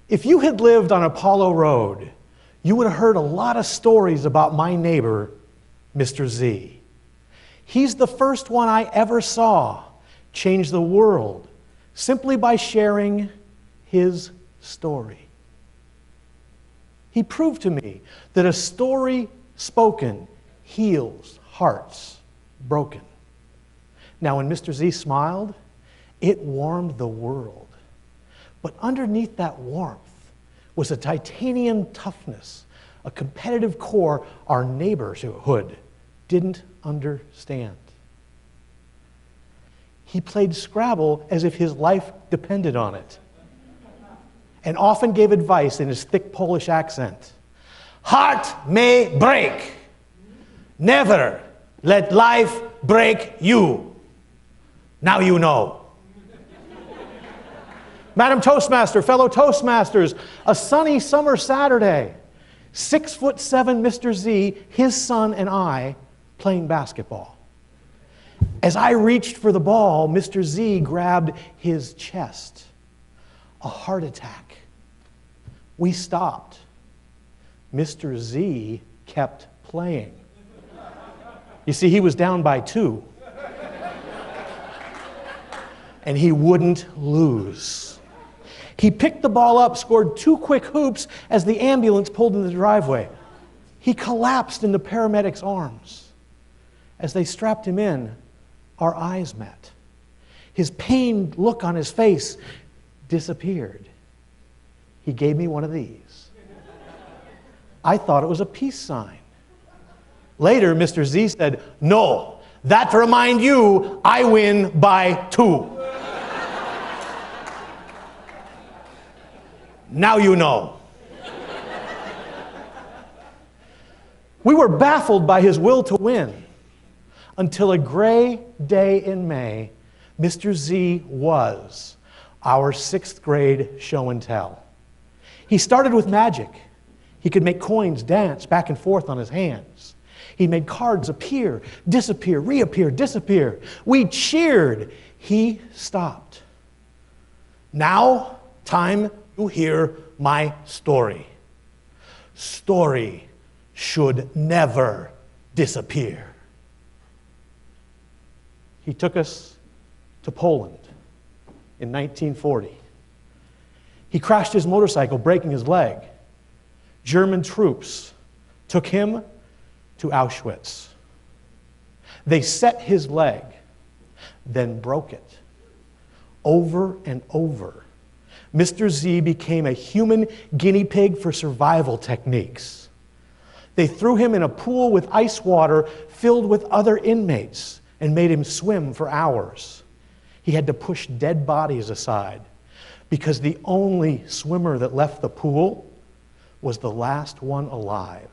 If you had lived on Apollo Road, you would have heard a lot of stories about my neighbor, Mr. Z. He's the first one I ever saw change the world simply by sharing his story. He proved to me that a story spoken heals hearts broken. Now, when Mr. Z smiled, it warmed the world. But underneath that warmth was a titanium toughness, a competitive core our neighborhood didn't understand. He played Scrabble as if his life depended on it, and often gave advice in his thick Polish accent. Heart may break. Never let life break you. Now you know. Madam Toastmaster, fellow Toastmasters, a sunny summer Saturday, 6'7" Mr. Z, his son, and I playing basketball. As I reached for the ball, Mr. Z grabbed his chest. A heart attack. We stopped. Mr. Z kept playing. You see, he was down by 2. And he wouldn't lose. He picked the ball up, scored 2 quick hoops as the ambulance pulled into the driveway. He collapsed in the paramedics' arms. As they strapped him in, our eyes met. His pained look on his face disappeared. He gave me one of these. I thought it was a peace sign. Later, Mr. Z said, "No, that to remind you, I win by 2. Now you know." We were baffled by his will to win until a gray day in May, Mr. Z was our 6th grade show and tell. He started with magic. He could make coins dance back and forth on his hands. He made cards appear, disappear, reappear, disappear. We cheered. He stopped. Now, time to hear my story. Story should never disappear. He took us to Poland in 1940. He crashed his motorcycle, breaking his leg. German troops took him to Auschwitz. They set his leg, then broke it. Over and over, Mr. Z became a human guinea pig for survival techniques. They threw him in a pool with ice water filled with other inmates and made him swim for hours. He had to push dead bodies aside because the only swimmer that left the pool was the last one alive.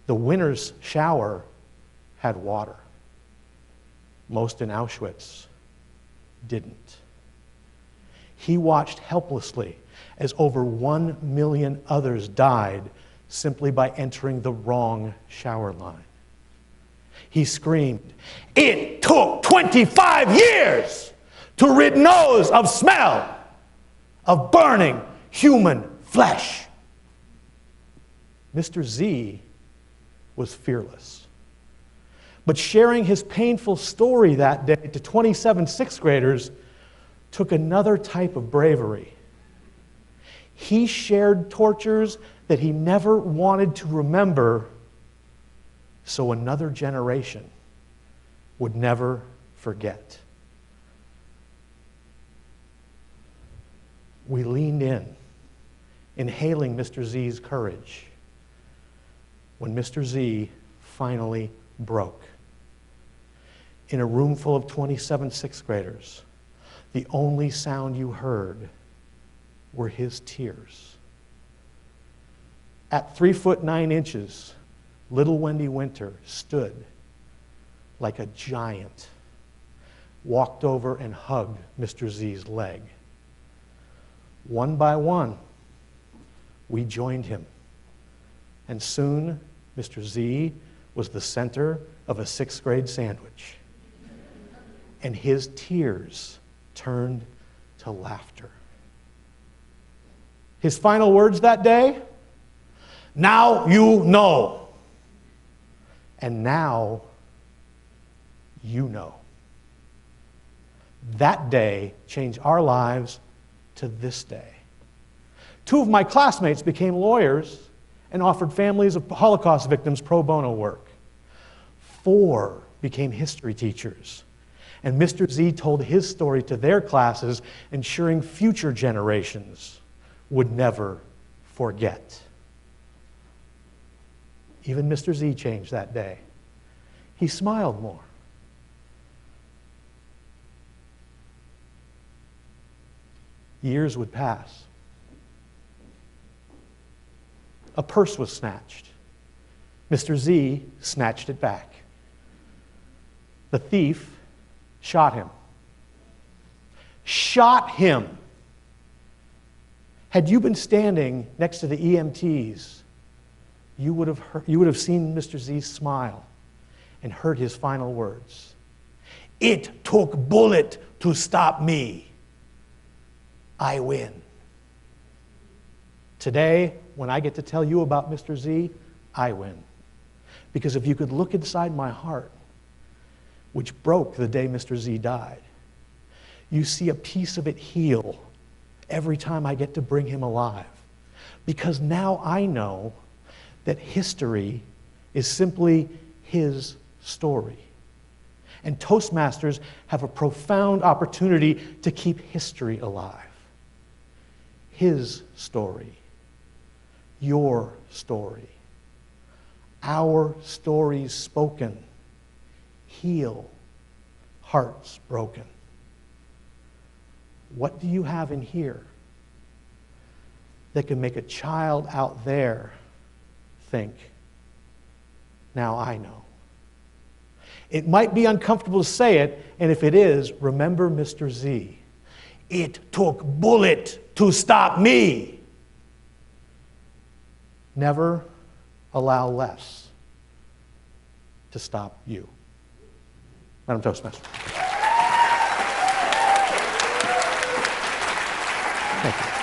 The winner's shower had water. Most in Auschwitz didn't. He watched helplessly as over 1 million others died simply by entering the wrong shower line. He screamed, "It took 25 years to rid nose of smell of burning human flesh." Mr. Z was fearless. But sharing his painful story that day to 27 6th graders took another type of bravery. He shared tortures that he never wanted to remember, so another generation would never forget. We leaned in, inhaling Mr. Z's courage, when Mr. Z finally broke. In a room full of 27 6th graders, the only sound you heard were his tears. At 3'9", little Wendy Winter stood like a giant, walked over and hugged Mr. Z's leg. One by one, we joined him. And soon, Mr. Z was the center of a 6th grade sandwich. And his tears turned to laughter. His final words that day, "Now you know." And now you know. That day changed our lives to this day. 2 of my classmates became lawyers and offered families of Holocaust victims pro bono work. 4 became history teachers. And Mr. Z told his story to their classes, ensuring future generations would never forget. Even Mr. Z changed that day. He smiled more. Years would pass. A purse was snatched. Mr. Z snatched it back. The thief shot him. Shot him. Had you been standing next to the EMTs, you would have seen Mr. Z smile and heard his final words. "It took bullet to stop me. I win." Today, when I get to tell you about Mr. Z, I win. Because if you could look inside my heart, which broke the day Mr. Z died, you see a piece of it heal every time I get to bring him alive. Because now I know that history is simply his story. And Toastmasters have a profound opportunity to keep history alive. His story. Your story. Our stories spoken. Heal hearts broken. What do you have in here that can make a child out there think, "Now I know"? It might be uncomfortable to say it, and if it is, remember Mr. Z. It took bullet to stop me. Never allow less to stop you. Madam Toastmaster. Thank you.